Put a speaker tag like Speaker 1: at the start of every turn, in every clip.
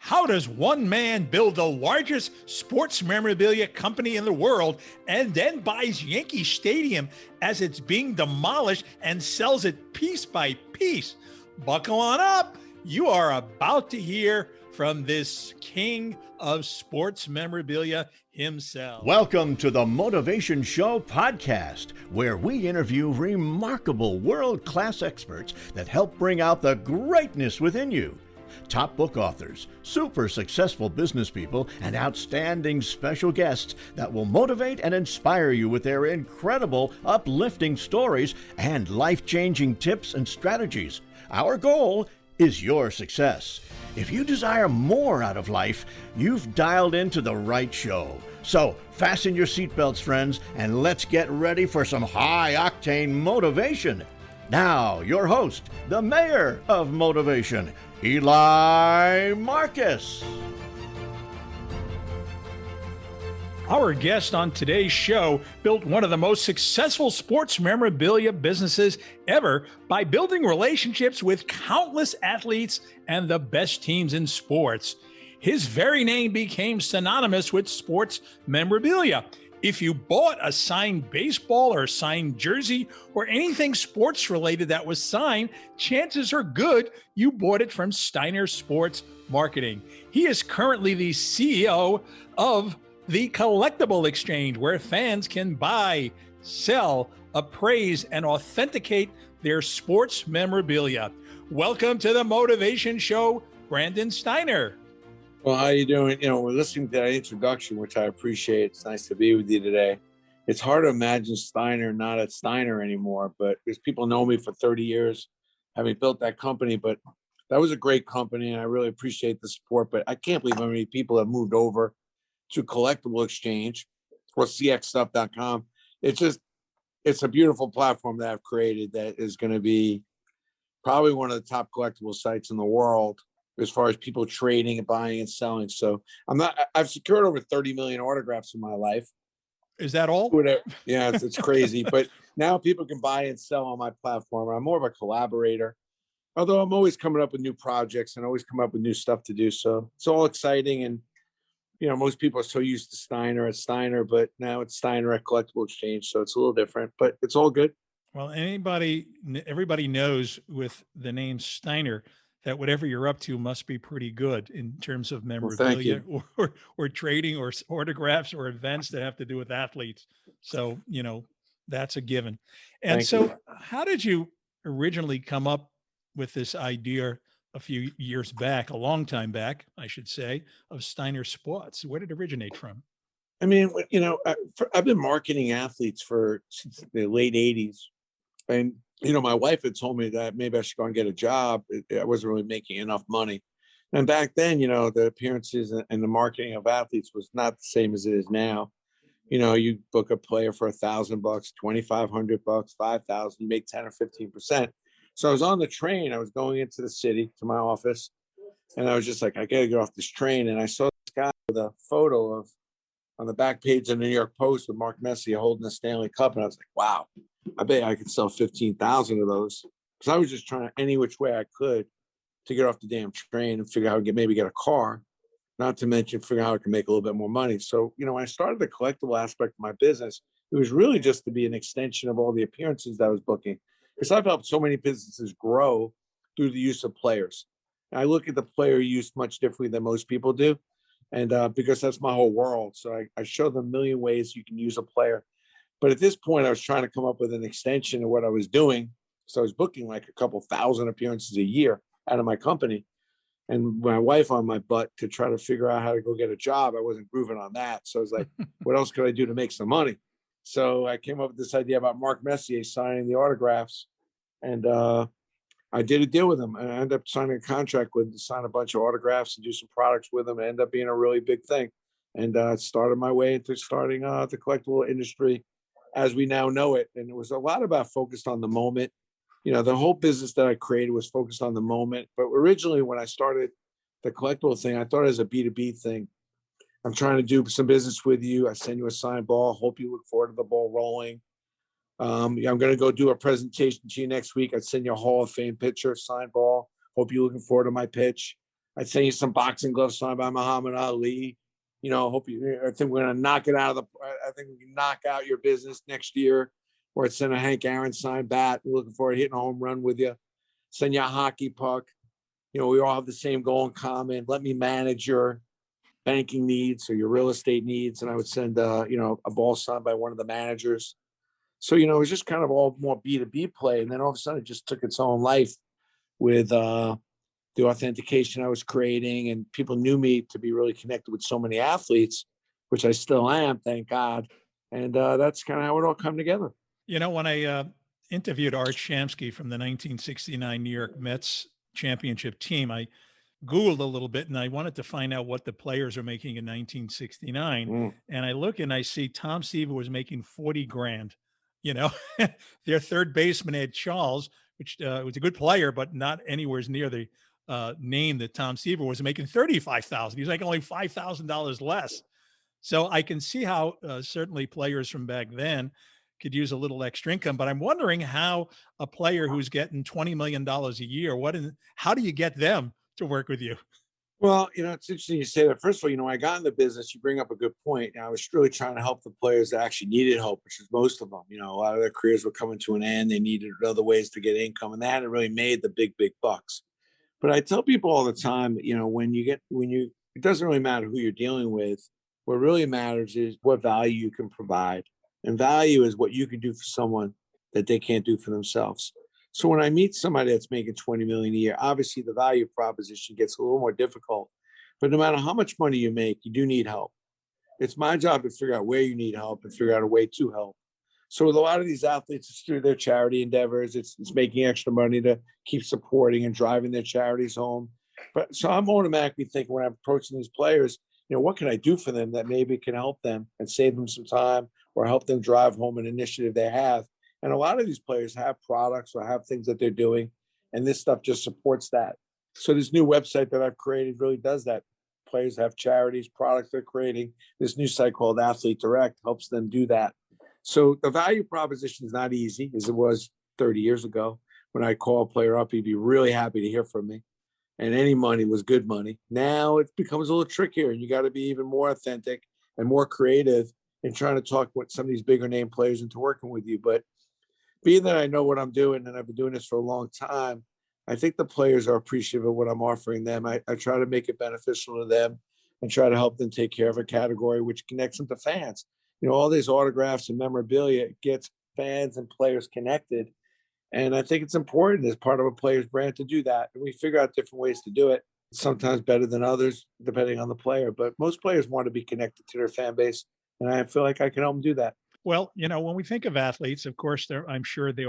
Speaker 1: How does one man build the largest sports memorabilia company in the world and then buys Yankee Stadium as it's being demolished and sells it piece by piece? Buckle on up. You are about to hear from this king of sports memorabilia himself.
Speaker 2: Welcome to the Motivation Show podcast, where we interview remarkable world-class experts that help bring out the greatness within you. Top book authors, super successful business people, and outstanding special guests that will motivate and inspire you with their incredible, uplifting stories and life-changing tips and strategies. Our goal is your success. If you desire more out of life, you've dialed into the right show. So fasten your seatbelts, friends, and let's get ready for some high-octane motivation. Now, your host, the mayor of motivation, Eli Marcus.
Speaker 1: Our guest on today's show built one of the most successful sports memorabilia businesses ever by building relationships with countless athletes and the best teams in sports. His very name became synonymous with sports memorabilia. If you bought a signed baseball or signed jersey or anything sports related that was signed, chances are good you bought it from Steiner Sports Marketing. He is currently the CEO of the Collectible Exchange, where fans can buy, sell, appraise, and authenticate their sports memorabilia. Welcome to the Motivation Show, Brandon Steiner.
Speaker 3: Well, how you doing? We're listening to that introduction, which I appreciate. It's nice to be with you today. It's hard to imagine Steiner not at Steiner anymore, but because people know me for 30 years, having built that company, but that was a great company, and I really appreciate the support. But I can't believe how many people have moved over to Collectible Exchange or cxstuff.com. It's a beautiful platform that I've created that is going to be probably one of the top collectible sites in the world as far as people trading and buying and selling. So I've secured over 30 million autographs in my life.
Speaker 1: Is that all?
Speaker 3: Yeah, it's crazy. But now people can buy and sell on my platform. I'm more of a collaborator, although I'm always coming up with new projects and always come up with new stuff to do. So it's all exciting. And, most people are so used to Steiner at Steiner, but now it's Steiner at Collectible Exchange. So it's a little different, but it's all good.
Speaker 1: Well, everybody knows with the name Steiner that whatever you're up to must be pretty good in terms of memorabilia or trading or autographs or events that have to do with athletes. So, that's a given. And how did you originally come up with this idea a few years back, a long time back, I should say, of Steiner Sports? Where did it originate from?
Speaker 3: I mean, I've been marketing athletes since the late 80s. And my wife had told me that maybe I should go and get a job. I wasn't really making enough money. And back then, the appearances and the marketing of athletes was not the same as it is now. You book a player for $1,000, $2,500, $5,000, you make 10 or 15%. So I was on the train. I was going into the city to my office, and I was just like, I got to get off this train. And I saw this guy with a photo on the back page of the New York Post with Mark Messier holding the Stanley Cup. And I was like, wow, I bet I could sell 15,000 of those. Because I was just trying any which way I could to get off the damn train and figure out how to maybe get a car, not to mention figure out how I can make a little bit more money. So, when I started the collectible aspect of my business, it was really just to be an extension of all the appearances that I was booking. Because I've helped so many businesses grow through the use of players. And I look at the player use much differently than most people do. And because that's my whole world. So I show them a million ways you can use a player. But at this point, I was trying to come up with an extension of what I was doing. So I was booking like a couple thousand appearances a year out of my company. And my wife on my butt to try to figure out how to go get a job. I wasn't grooving on that. So I was like, what else could I do to make some money? So I came up with this idea about Mark Messier signing the autographs. And I did a deal with him. And I ended up signing a contract with him to sign a bunch of autographs and do some products with him. It ended up being a really big thing. And it started my way into starting the collectible industry as we now know it. And it was a lot about focused on the moment. The whole business that I created was focused on the moment. But originally, when I started the collectible thing, I thought it was a B2B thing. I'm trying to do some business with you. I send you a signed ball. Hope you look forward to the ball rolling. I'm going to go do a presentation to you next week. I'd send you a Hall of Fame picture, signed ball. Hope you're looking forward to my pitch. I'd send you some boxing gloves signed by Muhammad Ali. I think we're going to knock it out of I think we can knock out your business next year. Or I'd send a Hank Aaron signed bat. We're looking forward to hitting a home run with you. Send you a hockey puck. We all have the same goal in common. Let me manage your banking needs or your real estate needs. And I would send, a ball signed by one of the managers. So, it was just kind of all more B2B play. And then all of a sudden it just took its own life with the authentication I was creating. And people knew me to be really connected with so many athletes, which I still am, thank God. And that's kind of how it all come together.
Speaker 1: When I interviewed Art Shamsky from the 1969 New York Mets championship team, I Googled a little bit and I wanted to find out what the players are making in 1969. And I look and I see Tom Seaver was making 40 grand. Their third baseman had Charles, which was a good player, but not anywhere near the name that Tom Seaver was, making 35,000. He's making only $5,000 less. So I can see how certainly players from back then could use a little extra income, but I'm wondering how a player who's getting $20 million a year, how do you get them to work with you?
Speaker 3: Well, it's interesting you say that. First of all, when I got in the business, you bring up a good point. I was really trying to help the players that actually needed help, which is most of them. A lot of their careers were coming to an end. They needed other ways to get income, and they hadn't really made the big, big bucks. But I tell people all the time, it doesn't really matter who you're dealing with. What really matters is what value you can provide. And value is what you can do for someone that they can't do for themselves. So when I meet somebody that's making 20 million a year, obviously the value proposition gets a little more difficult. But no matter how much money you make, you do need help. It's my job to figure out where you need help and figure out a way to help. So with a lot of these athletes, it's through their charity endeavors. It's making extra money to keep supporting and driving their charities home. But so I'm automatically thinking when I'm approaching these players, what can I do for them that maybe can help them and save them some time or help them drive home an initiative they have. And a lot of these players have products or have things that they're doing, and this stuff just supports that. So this new website that I've created really does that. Players have charities, products they're creating. This new site called Athlete Direct helps them do that. So the value proposition is not easy as it was 30 years ago. When I call a player up, he'd be really happy to hear from me. And any money was good money. Now it becomes a little trickier, and you got to be even more authentic and more creative in trying to talk with some of these bigger name players into working with you. But being that I know what I'm doing and I've been doing this for a long time, I think the players are appreciative of what I'm offering them. I try to make it beneficial to them and try to help them take care of a category which connects them to fans. All these autographs and memorabilia gets fans and players connected. And I think it's important as part of a player's brand to do that. And we figure out different ways to do it, sometimes better than others, depending on the player. But most players want to be connected to their fan base. And I feel like I can help them do that.
Speaker 1: Well, when we think of athletes, of course, I'm sure there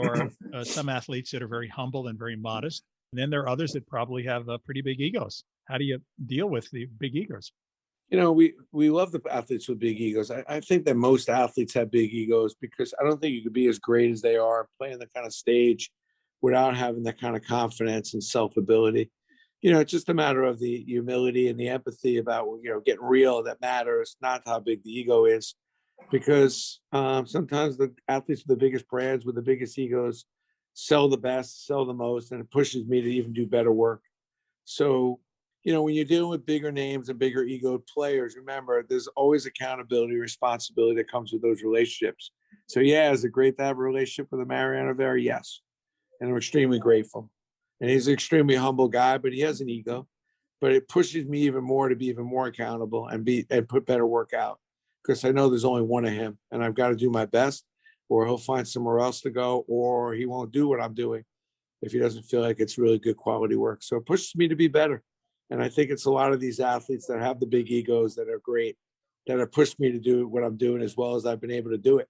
Speaker 1: are some athletes that are very humble and very modest. And then there are others that probably have pretty big egos. How do you deal with the big egos?
Speaker 3: We love the athletes with big egos. I think that most athletes have big egos because I don't think you could be as great as they are playing the kind of stage without having that kind of confidence and self-ability. It's just a matter of the humility and the empathy about, getting real that matters, not how big the ego is. Because sometimes the athletes with the biggest brands, with the biggest egos, sell the best, sell the most, and it pushes me to even do better work. So, when you're dealing with bigger names and bigger ego players, remember, there's always accountability, responsibility that comes with those relationships. So, yeah, is it great to have a relationship with a Mariano Rivera? Yes. And I'm extremely grateful. And he's an extremely humble guy, but he has an ego. But it pushes me even more to be even more accountable and put better work out. Because I know there's only one of him and I've got to do my best, or he'll find somewhere else to go, or he won't do what I'm doing if he doesn't feel like it's really good quality work. So it pushes me to be better. And I think it's a lot of these athletes that have the big egos that are great, that have pushed me to do what I'm doing as well as I've been able to do it.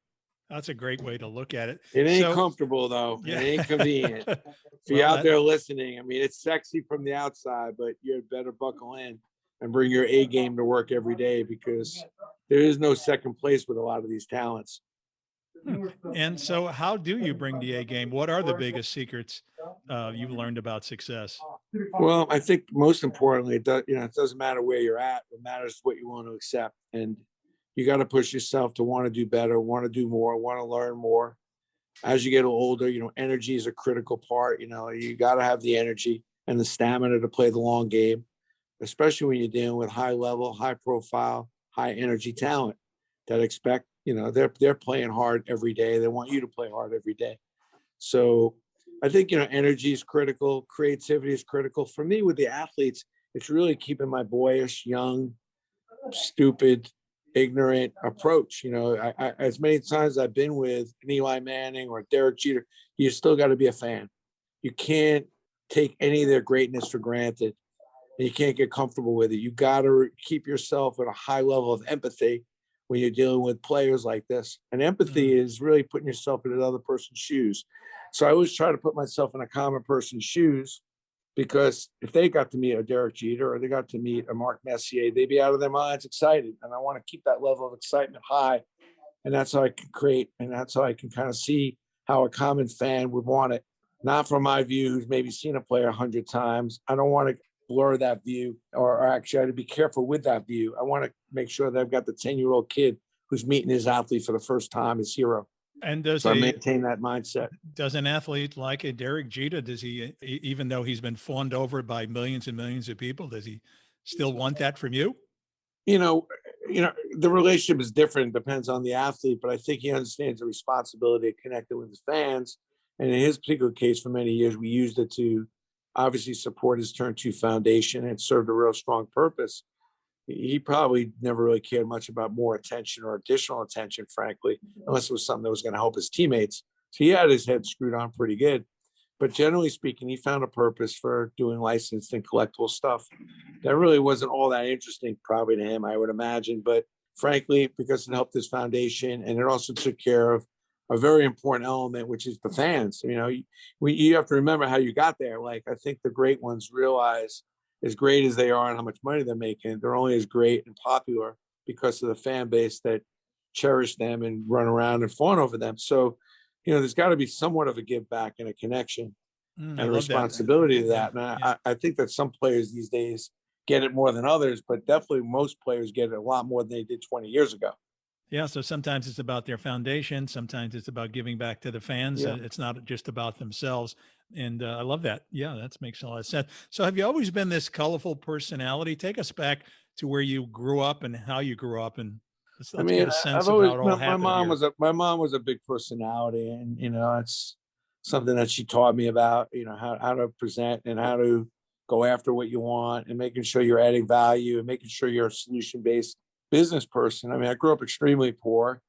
Speaker 1: That's a great way to look at it.
Speaker 3: It ain't comfortable though. Yeah. It ain't convenient. If you're out there listening, I mean, it's sexy from the outside, but you better buckle in and bring your A game to work every day because there is no second place with a lot of these talents.
Speaker 1: And so how do you bring the A game? What are the biggest secrets you've learned about success?
Speaker 3: Well, I think most importantly, it doesn't matter where you're at. What matters is what you want to accept. And you got to push yourself to want to do better, want to do more, want to learn more. As you get older, energy is a critical part. You got to have the energy and the stamina to play the long game. especially when you're dealing with high level, high profile, high energy talent that expect, they're playing hard every day. They want you to play hard every day. So I think, energy is critical. Creativity is critical. For me with the athletes, it's really keeping my boyish, young, stupid, ignorant approach. As many times I've been with an Eli Manning or Derek Jeter, you still got to be a fan. You can't take any of their greatness for granted. And you can't get comfortable with it. You got to keep yourself at a high level of empathy when you're dealing with players like this. And empathy is really putting yourself in another person's shoes. So I always try to put myself in a common person's shoes, because if they got to meet a Derek Jeter or they got to meet a Mark Messier, they'd be out of their minds excited. And I want to keep that level of excitement high. And that's how I can create, and that's how I can kind of see how a common fan would want it. Not from my view, who's maybe seen a player 100 times. I don't want to blur that view, or actually I had to be careful with that view. I want to make sure that I've got the 10-year-old kid who's meeting his athlete for the first time, his hero.
Speaker 1: And
Speaker 3: so I maintain that mindset.
Speaker 1: Does an athlete like a Derek Jeter, does he, even though he's been fawned over by millions and millions of people, does he still want that from you?
Speaker 3: The relationship is different, depends on the athlete, but I think he understands the responsibility of connecting with his fans. And in his particular case, for many years, we used it to obviously support his Turn 2 Foundation, and it served a real strong purpose. He probably never really cared much about more attention or additional attention, frankly, unless it was something that was going to help his teammates. So he had his head screwed on pretty good. But generally speaking, he found a purpose for doing licensed and collectible stuff that really wasn't all that interesting probably to him, I would imagine. But frankly, because it helped his foundation, and it also took care of a very important element, which is the fans. You have to remember how you got there. Like, I think the great ones realize, as great as they are and how much money they're making, they're only as great and popular because of the fan base that cherish them and run around and fawn over them. So, there's got to be somewhat of a give back and a connection and a responsibility to that. And I think that some players these days get it more than others, but definitely most players get it a lot more than they did 20 years ago.
Speaker 1: Yeah. So sometimes it's about their foundation. Sometimes it's about giving back to the fans.
Speaker 3: Yeah.
Speaker 1: It's not just about themselves. And I love that. Yeah, that makes a lot of sense. So have you always been this colorful personality? Take us back to where you grew up and how you grew up, and let's get a sense of how it all happened.
Speaker 3: My mom was a big personality, and it's something that she taught me about, how to present and how to go after what you want, and making sure you're adding value and making sure you're a solution-based business person. I mean, I grew up extremely poor,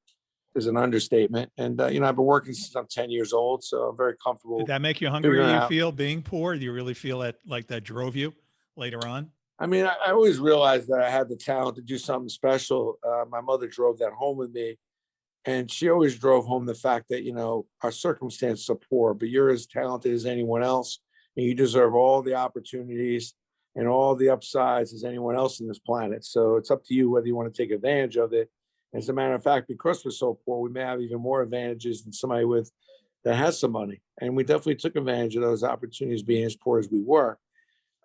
Speaker 3: is an understatement. And, I've been working since I'm 10 years old, so I'm very comfortable.
Speaker 1: Did that make you hungry? Do you feel being poor? Do you really feel that like that drove you later on?
Speaker 3: I mean, I always realized that I had the talent to do something special. My mother drove that home with me, and she always drove home the fact that, our circumstances are poor, but you're as talented as anyone else, and you deserve all the opportunities and all the upsides as anyone else in this planet. So it's up to you whether you want to take advantage of it. As a matter of fact, because we're so poor, we may have even more advantages than somebody that has some money. And we definitely took advantage of those opportunities, being as poor as we were.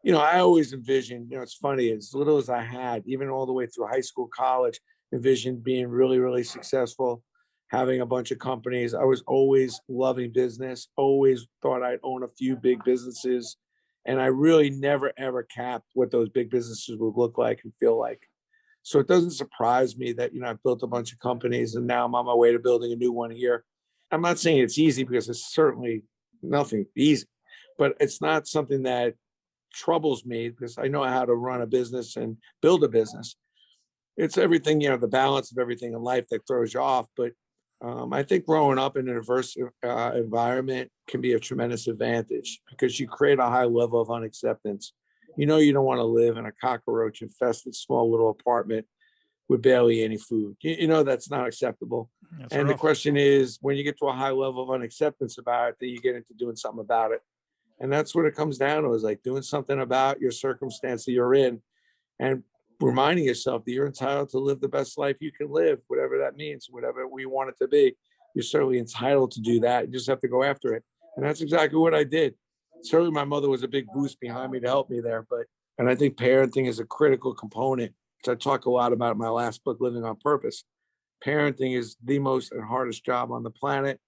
Speaker 3: I always envisioned, it's funny, as little as I had, even all the way through high school, college, envisioned being really, really successful, having a bunch of companies. I was always loving business, always thought I'd own a few big businesses. And I really never, ever capped what those big businesses would look like and feel like. So it doesn't surprise me that, I've built a bunch of companies, and now I'm on my way to building a new one here. I'm not saying it's easy, because it's certainly nothing easy, but it's not something that troubles me, because I know how to run a business and build a business. It's everything, the balance of everything in life that throws you off. But I think growing up in a diverse environment can be a tremendous advantage, because you create a high level of unacceptance. You don't want to live in a cockroach infested small little apartment with barely any food. That's not acceptable. That's rough. The question is, when you get to a high level of unacceptance about it, then you get into doing something about it. And that's what it comes down to, is like doing something about your circumstance that you're in, and reminding yourself that you're entitled to live the best life you can live, whatever that means, whatever we want it to be. You're certainly entitled to do that. You just have to go after it. And that's exactly what I did. Certainly my mother was a big boost behind me to help me there. And I think parenting is a critical component, which I talk a lot about in my last book, Living on Purpose. Parenting is the most and hardest job on the planet.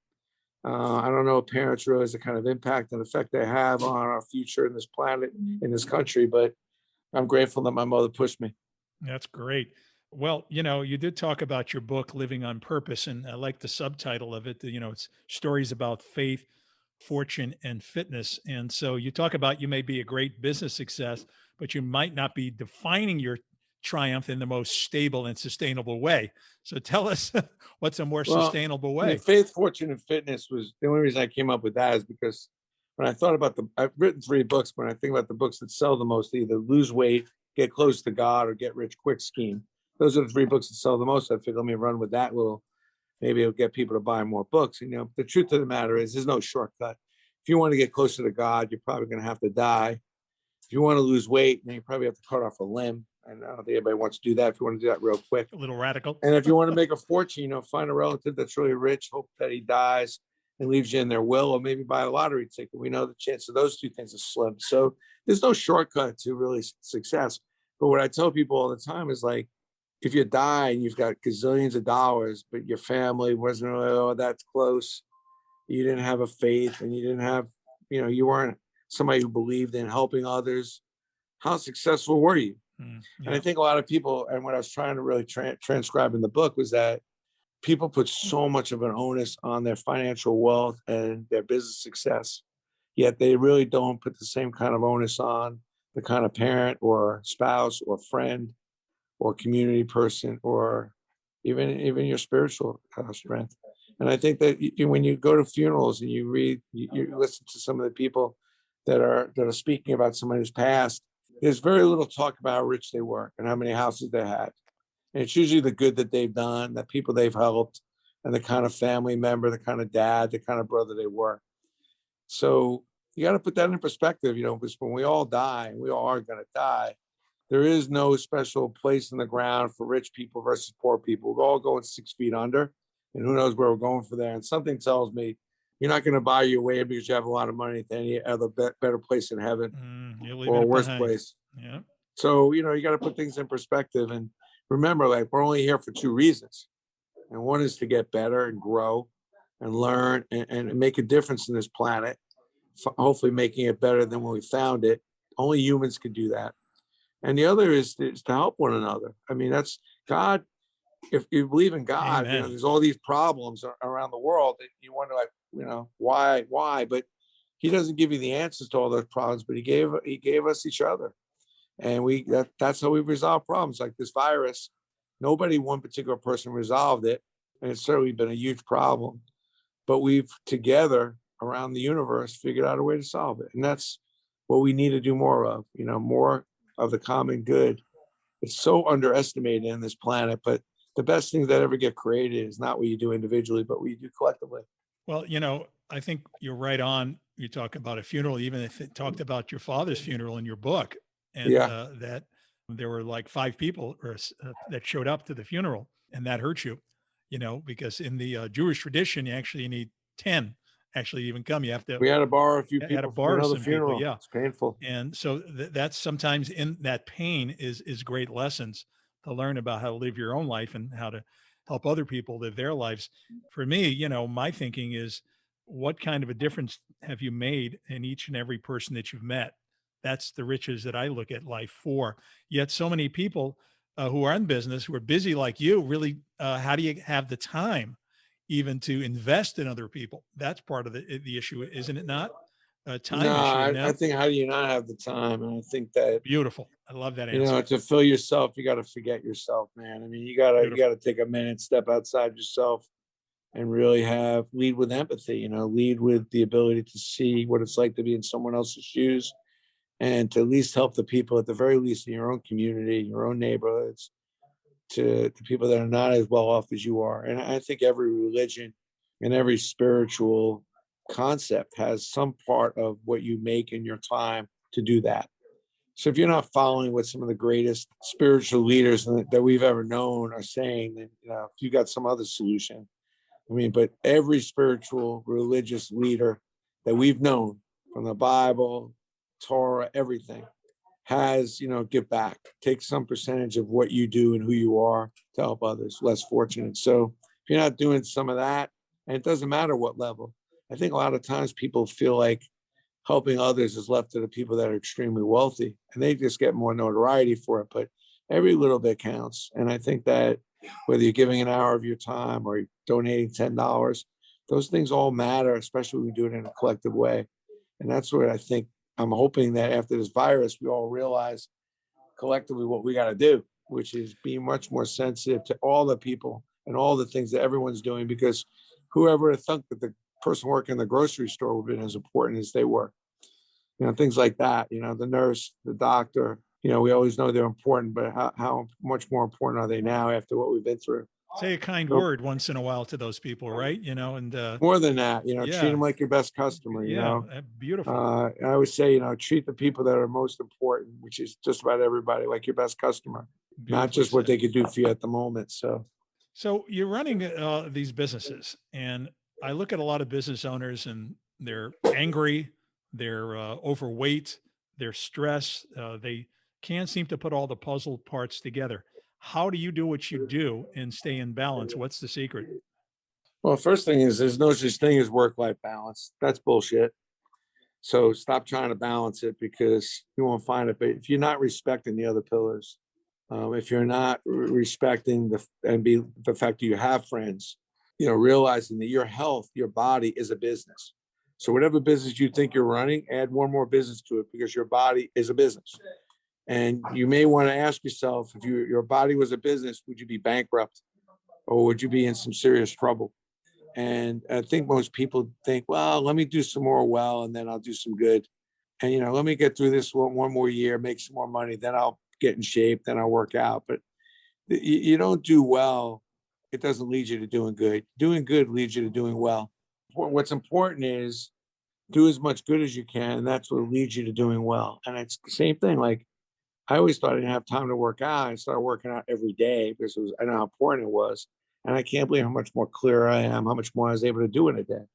Speaker 3: I don't know if parents realize the kind of impact and effect they have on our future in this planet, in this country, but I'm grateful that my mother pushed me.
Speaker 1: That's great. Well, you did talk about your book, Living on Purpose, and I like the subtitle of it. It's stories about faith, fortune, and fitness. And so you talk about you may be a great business success, but you might not be defining your triumph in the most stable and sustainable way. So tell us what's a more
Speaker 3: Well,
Speaker 1: sustainable
Speaker 3: I mean,
Speaker 1: way?
Speaker 3: faith, fortune, and fitness was the only reason I came up with that is because when I thought about I've written 3 books. When I think about the books that sell the most, they either lose weight, get close to God, or get rich quick scheme. Those are the 3 books that sell the most. I figured let me run with that little. Maybe it'll get people to buy more books. The truth of the matter is, there's no shortcut. If you want to get closer to God, you're probably going to have to die. If you want to lose weight, then you probably have to cut off a limb. And I don't think anybody wants to do that if you want to do that real quick.
Speaker 1: A little radical.
Speaker 3: And if you want to make a fortune, find a relative that's really rich, hope that he dies and leaves you in their will, or maybe buy a lottery ticket. We know the chance of those 2 things is slim. So there's no shortcut to really success. But what I tell people all the time is like, if you die and you've got gazillions of dollars, but your family wasn't really that close, you didn't have a faith, and you didn't have, you weren't somebody who believed in helping others, how successful were you? And I think a lot of people, and what I was trying to really transcribe in the book was that people put so much of an onus on their financial wealth and their business success, yet they really don't put the same kind of onus on the kind of parent or spouse or friend or community person, or even your spiritual strength. And I think that when you go to funerals and you read, you listen to some of the people that are speaking about somebody who's passed, there's very little talk about how rich they were and how many houses they had. And it's usually the good that they've done, the people they've helped, and the kind of family member, the kind of dad, the kind of brother they were. So you got to put that in perspective, because when we all die, and we all are going to die, there is no special place in the ground for rich people versus poor people. We're all going 6 feet under, and who knows where we're going for there. And something tells me you're not going to buy your way because you have a lot of money to any other better place in heaven or a worse place.
Speaker 1: Yeah.
Speaker 3: So, you got to put things in perspective and remember, like, we're only here for 2 reasons. And one is to get better and grow and learn and make a difference in this planet, hopefully making it better than when we found it. Only humans can do that. And the other is to help one another. I mean, that's God. If you believe in God, there's all these problems around the world, and you wonder, like, why? But He doesn't give you the answers to all those problems, but He gave us each other, and that's how we resolve problems like this virus. Nobody, one particular person, resolved it, and it's certainly been a huge problem. But we've together around the universe figured out a way to solve it, and that's what we need to do more of. More of the common good. It's so underestimated in this planet, but the best things that ever get created is not what you do individually, but what you do collectively.
Speaker 1: Well, I think you're right on. You talk about a funeral, even if it talked about your father's funeral in your book, and
Speaker 3: Yeah.
Speaker 1: that there were like 5 people that showed up to the funeral, and that hurt you, because in the Jewish tradition, you actually need 10 actually even come. You have to
Speaker 3: We had to borrow a few
Speaker 1: had to
Speaker 3: people from
Speaker 1: borrow
Speaker 3: another
Speaker 1: some people,
Speaker 3: funeral.
Speaker 1: yeah.
Speaker 3: It's painful.
Speaker 1: And so that's sometimes in that pain is great lessons to learn about how to live your own life and how to help other people live their lives. For me, my thinking is, what kind of a difference have you made in each and every person that you've met? That's the riches that I look at life for. Yet so many people who are in business, who are busy like you, really, how do you have the time even to invest in other people? That's part of the issue, isn't it not? A
Speaker 3: No,
Speaker 1: time issue.
Speaker 3: I
Speaker 1: No,
Speaker 3: think, how do you not have the time? And I think that,
Speaker 1: beautiful. I love that answer.
Speaker 3: to fill yourself, you got to forget yourself, man. I mean, you
Speaker 1: Beautiful.
Speaker 3: gotta take a minute, step outside yourself, and really lead with empathy. Lead with the ability to see what it's like to be in someone else's shoes, and to at least help the people, at the very least, in your own community, your own neighborhoods, to the people that are not as well off as you are. And I think every religion and every spiritual concept has some part of what you make in your time to do that. So if you're not following what some of the greatest spiritual leaders that we've ever known are saying, then you got some other solution. I mean, but every spiritual religious leader that we've known, from the Bible, Torah, everything, has, give back, take some percentage of what you do and who you are to help others less fortunate. So if you're not doing some of that, and it doesn't matter what level, I think a lot of times people feel like helping others is left to the people that are extremely wealthy, and they just get more notoriety for it. But every little bit counts. And I think that whether you're giving an hour of your time or you're donating $10, those things all matter, especially when we do it in a collective way. And that's what I think. I'm hoping that after this virus, we all realize collectively what we got to do, which is be much more sensitive to all the people and all the things that everyone's doing, because whoever thought that the person working in the grocery store would have been as important as they were, things like that, the nurse, the doctor, we always know they're important, but how much more important are they now after what we've been through?
Speaker 1: Say a kind
Speaker 3: So
Speaker 1: word once in a while to those people, right? And
Speaker 3: more than that, treat
Speaker 1: yeah,
Speaker 3: them like your best customer,
Speaker 1: yeah, beautiful,
Speaker 3: I always say, treat the people that are most important, which is just about everybody, like your best customer, not
Speaker 1: beautifully
Speaker 3: just what
Speaker 1: said.
Speaker 3: they could do for you at the moment. So,
Speaker 1: So you're running these businesses, and I look at a lot of business owners, and they're angry, they're overweight, they're stressed. They can't seem to put all the puzzle parts together. How do you do what you do and stay in balance? What's the secret?
Speaker 3: well, first thing is there's no such thing as work-life balance. That's bullshit. So stop trying to balance it because you won't find it. But if you're not respecting the other pillars, if you're not respecting the fact that you have friends, realizing that your health, your body is a business. So whatever business you think you're running, add one more business to it because your body is a business. And you may want to ask yourself, if your body was a business, would you be bankrupt or would you be in some serious trouble? And I think most people think, well, let me do some more well, and then I'll do some good. And, let me get through this one more year, make some more money, then I'll get in shape, then I'll work out. But you don't do well, it doesn't lead you to doing good. Doing good leads you to doing well. What's important is do as much good as you can, and that's what leads you to doing well. And it's the same thing. Like I always thought I didn't have time to work out. I started working out every day because I know how important it was. And I can't believe how much more clear I am, how much more I was able to do in a day.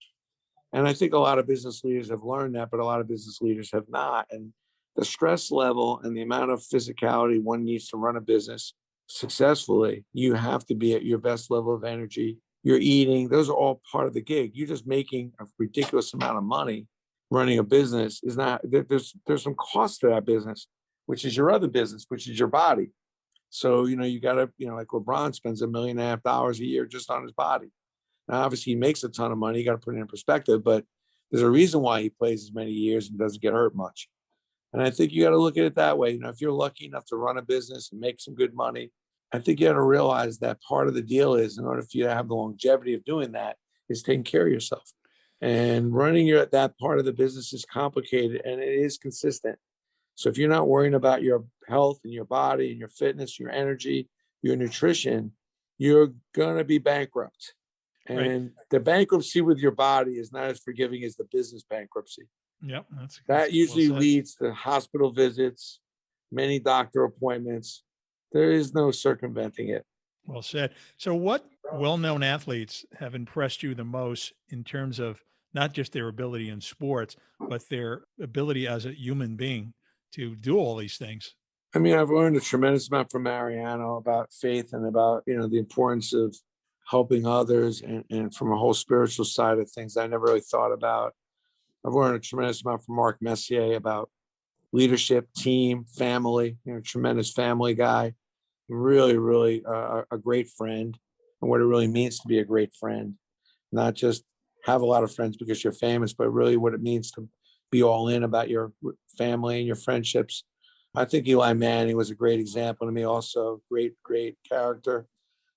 Speaker 3: And I think a lot of business leaders have learned that, but a lot of business leaders have not. And the stress level and the amount of physicality one needs to run a business successfully, you have to be at your best level of energy. You're eating, those are all part of the gig. You're just making a ridiculous amount of money running a business. Is not there's some cost to that business, which is your other business, which is your body. So, you got to, like LeBron spends $1.5 million a year just on his body. Now, obviously, he makes a ton of money. You got to put it in perspective, but there's a reason why he plays as many years and doesn't get hurt much. And I think you got to look at it that way. If you're lucky enough to run a business and make some good money, I think you got to realize that part of the deal is, in order for you to have the longevity of doing that, is taking care of yourself. And running that part of the business is complicated and it is consistent. So if you're not worrying about your health and your body and your fitness, your energy, your nutrition, you're going to be bankrupt.
Speaker 1: Right.
Speaker 3: And the bankruptcy with your body is not as forgiving as the business bankruptcy.
Speaker 1: Yep. That's
Speaker 3: That
Speaker 1: well
Speaker 3: usually
Speaker 1: said.
Speaker 3: leads to hospital visits, many doctor appointments. There is no circumventing it.
Speaker 1: Well said. So, what well known athletes have impressed you the most in terms of not just their ability in sports, but their ability as a human being to do all these things?
Speaker 3: I mean, I've learned a tremendous amount from Mariano about faith and about, the importance of helping others and from a whole spiritual side of things I never really thought about. I've learned a tremendous amount from Mark Messier about leadership, team, family, tremendous family guy, really, really a great friend and what it really means to be a great friend, not just have a lot of friends because you're famous, but really what it means to be all in about your family and your friendships. I think Eli Manning was a great example to me also, great, great character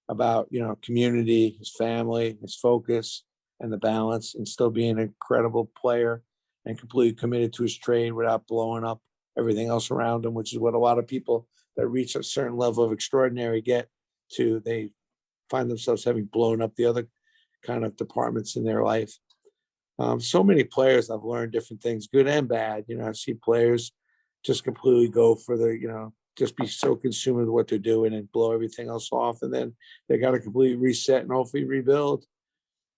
Speaker 3: about, community, his family, his focus and the balance and still being an incredible player and completely committed to his trade without blowing up everything else around him, which is what a lot of people that reach a certain level of extraordinary get to. They find themselves having blown up the other kind of departments in their life. So many players I've learned different things, good and bad. I've seen players just completely go for just be so consumed with what they're doing and blow everything else off. And then they got to completely reset and hopefully rebuild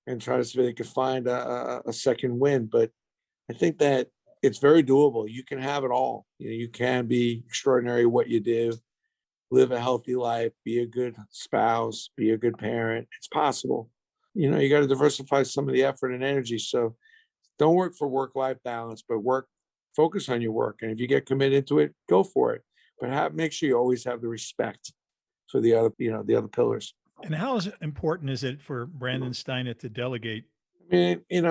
Speaker 3: and try to see if they could find a second win. But I think that it's very doable. You can have it all. You can be extraordinary at what you do, live a healthy life, be a good spouse, be a good parent. It's possible. You got to diversify some of the effort and energy. So Don't work for work-life balance, but focus on your work. And if you get committed to it, go for it. But make sure you always have the respect for the other, the other pillars.
Speaker 1: And how important is it for Brandon Steiner to delegate?
Speaker 3: I mean,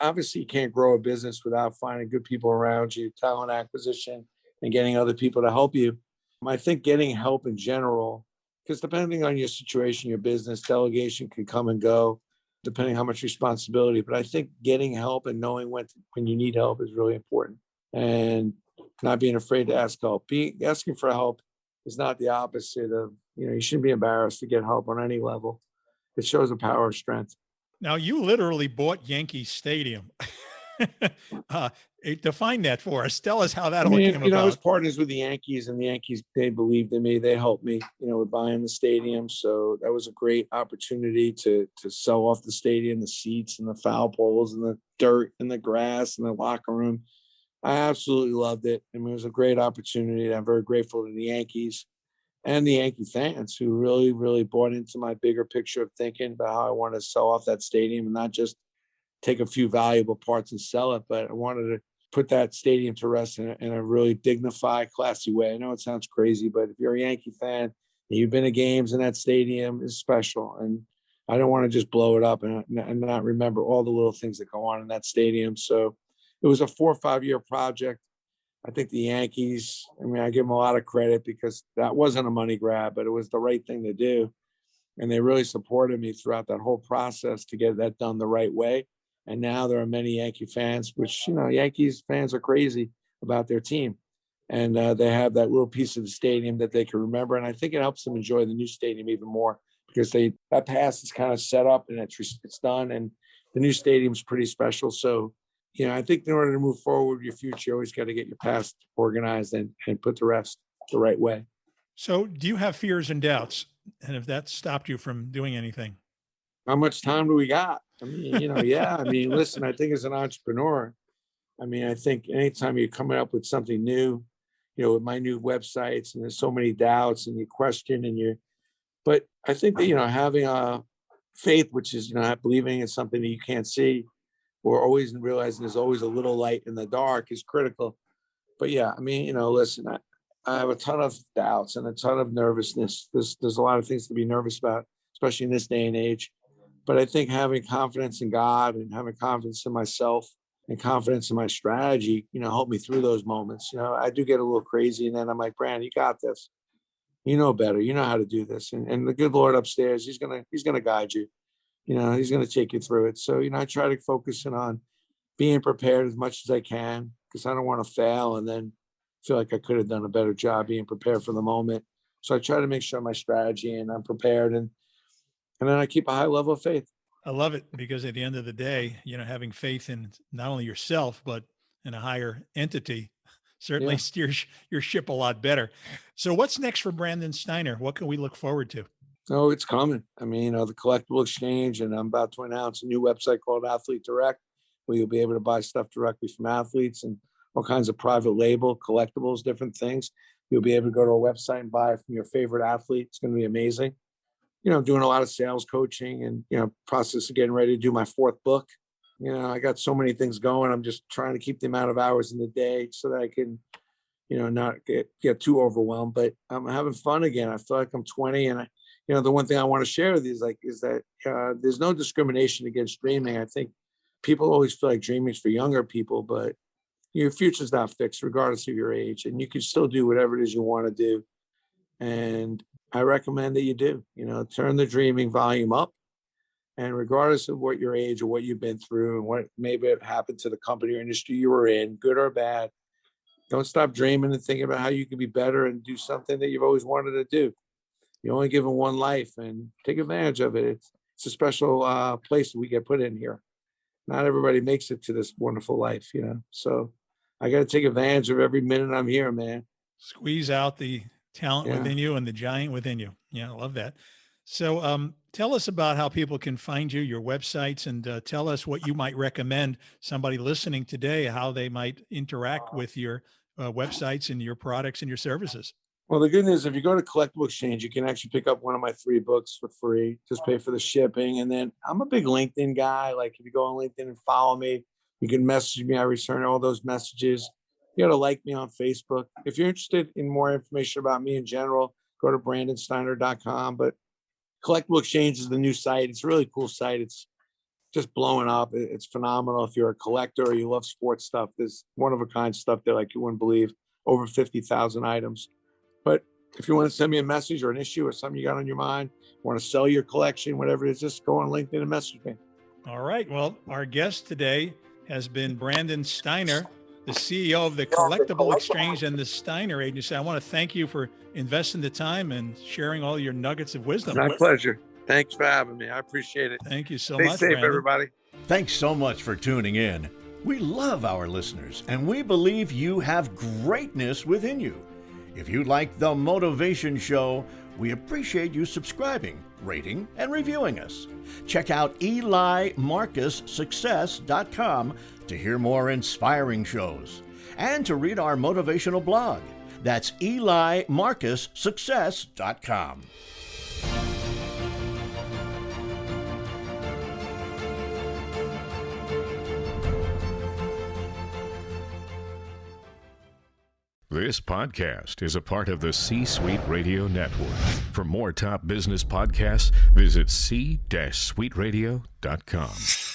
Speaker 3: obviously you can't grow a business without finding good people around you, talent acquisition, and getting other people to help you. I think getting help in general, because depending on your situation, your business, delegation can come and go, depending how much responsibility. But I think getting help and knowing when you need help is really important, and not being afraid to ask help. Asking for help is not the opposite of, you shouldn't be embarrassed to get help on any level. It shows a power of strength.
Speaker 1: Now, you literally bought Yankee Stadium. uh, Define that for us. Tell us how that
Speaker 3: I
Speaker 1: all
Speaker 3: mean,
Speaker 1: came
Speaker 3: I was
Speaker 1: about.
Speaker 3: partners with the Yankees, and the Yankees, they believed in me. They helped me, with buying the stadium. So that was a great opportunity to sell off the stadium, the seats and the foul poles and the dirt and the grass and the locker room. I absolutely loved it. I mean, it was a great opportunity. I'm very grateful to the Yankees and the Yankee fans who really, really bought into my bigger picture of thinking about how I wanted to sell off that stadium and not just take a few valuable parts and sell it, but I wanted to put that stadium to rest in a really dignified, classy way. I know it sounds crazy, but if you're a Yankee fan and you've been to games in that stadium, it's special. And I don't want to just blow it up and not remember all the little things that go on in that stadium. So it was a 4 or 5 year project. I think the Yankees, I mean, I give them a lot of credit because that wasn't a money grab, but it was the right thing to do. And they really supported me throughout that whole process to get that done the right way. And now there are many Yankee fans, which, Yankees fans are crazy about their team. And they have that little piece of the stadium that they can remember. And I think it helps them enjoy the new stadium even more because that past is kind of set up and it's done. And the new stadium's pretty special. So, I think in order to move forward with your future, you always got to get your past organized and put the rest the right way.
Speaker 1: So, do you have fears and doubts? And if that stopped you from doing anything?
Speaker 3: How much time do we got? I mean, yeah. I mean, listen, I think as an entrepreneur, I mean, I think anytime you're coming up with something new, with my new websites and there's so many doubts and you question but I think that, having a faith, which is, not believing in something that you can't see or always realizing there's always a little light in the dark is critical. But yeah, I mean, listen, I have a ton of doubts and a ton of nervousness. There's a lot of things to be nervous about, especially in this day and age. But I think having confidence in God and having confidence in myself and confidence in my strategy, helped me through those moments. I do get a little crazy and then I'm like, Brand, you got this. You know better. You know how to do this. And the good Lord upstairs, he's gonna guide you. He's gonna take you through it. So, I try to focus in on being prepared as much as I can because I don't want to fail and then feel like I could have done a better job being prepared for the moment. So I try to make sure my strategy and I'm prepared and then I keep a high level of faith.
Speaker 1: I love it because at the end of the day, having faith in not only yourself, but in a higher entity certainly
Speaker 3: Yeah.
Speaker 1: steers your ship a lot better. So, what's next for Brandon Steiner? What can we look forward to?
Speaker 3: No, it's coming. I mean, the collectible exchange, and I'm about to announce a new website called Athlete Direct, where you'll be able to buy stuff directly from athletes and all kinds of private label, collectibles, different things. You'll be able to go to a website and buy from your favorite athlete. It's going to be amazing. Doing a lot of sales coaching and, process of getting ready to do my 4th book. I got so many things going. I'm just trying to keep the amount of hours in the day so that I can, not get too overwhelmed, but I'm having fun again. I feel like I'm 20 and the one thing I want to share with you is that there's no discrimination against dreaming. I think people always feel like dreaming is for younger people, but your future's not fixed regardless of your age. And you can still do whatever it is you want to do. And I recommend that you do, turn the dreaming volume up. And regardless of what your age or what you've been through and what maybe have happened to the company or industry you were in, good or bad, don't stop dreaming and thinking about how you can be better and do something that you've always wanted to do. You're only given one life and take advantage of it. It's a special place that we get put in here. Not everybody makes it to this wonderful life, So I got to take advantage of every minute I'm here, man.
Speaker 1: Squeeze out the talent
Speaker 3: Yeah.
Speaker 1: within you and the giant within you. Yeah, I love that. So, tell us about how people can find you, your websites, and tell us what you might recommend somebody listening today, how they might interact with your websites and your products and your services.
Speaker 3: Well, the good news, if you go to Collectible Exchange, you can actually pick up one of my 3 books for free. Just pay for the shipping. And then I'm a big LinkedIn guy. Like if you go on LinkedIn and follow me, You can message me. I return all those messages. You got to like me on Facebook. If you're interested in more information about me in general, go to brandonsteiner.com. But Collectible Exchange is the new site. It's a really cool site. It's just blowing up. It's phenomenal. If you're a collector or you love sports stuff, there's one of a kind stuff there like you wouldn't believe. Over 50,000 items. But if you want to send me a message or an issue or something you got on your mind, want to sell your collection, whatever it is, just go on LinkedIn and message me.
Speaker 1: All right. Well, our guest today has been Brandon Steiner, the CEO of the Collectible Exchange and the Steiner Agency. I want to thank you for investing the time and sharing all your nuggets of wisdom.
Speaker 3: My pleasure. Thanks for having me. I appreciate it.
Speaker 1: Thank you so
Speaker 3: Stay
Speaker 1: much,
Speaker 3: safe,
Speaker 1: Brandon.
Speaker 3: everybody.
Speaker 2: Thanks so much for tuning in. We love our listeners, and we believe you have greatness within you. If you like The Motivation Show, we appreciate you subscribing, rating, and reviewing us. Check out EliMarcusSuccess.com to hear more inspiring shows and to read our motivational blog. That's EliMarcusSuccess.com.
Speaker 4: This podcast is a part of the C-Suite Radio Network. For more top business podcasts, visit c-suiteradio.com.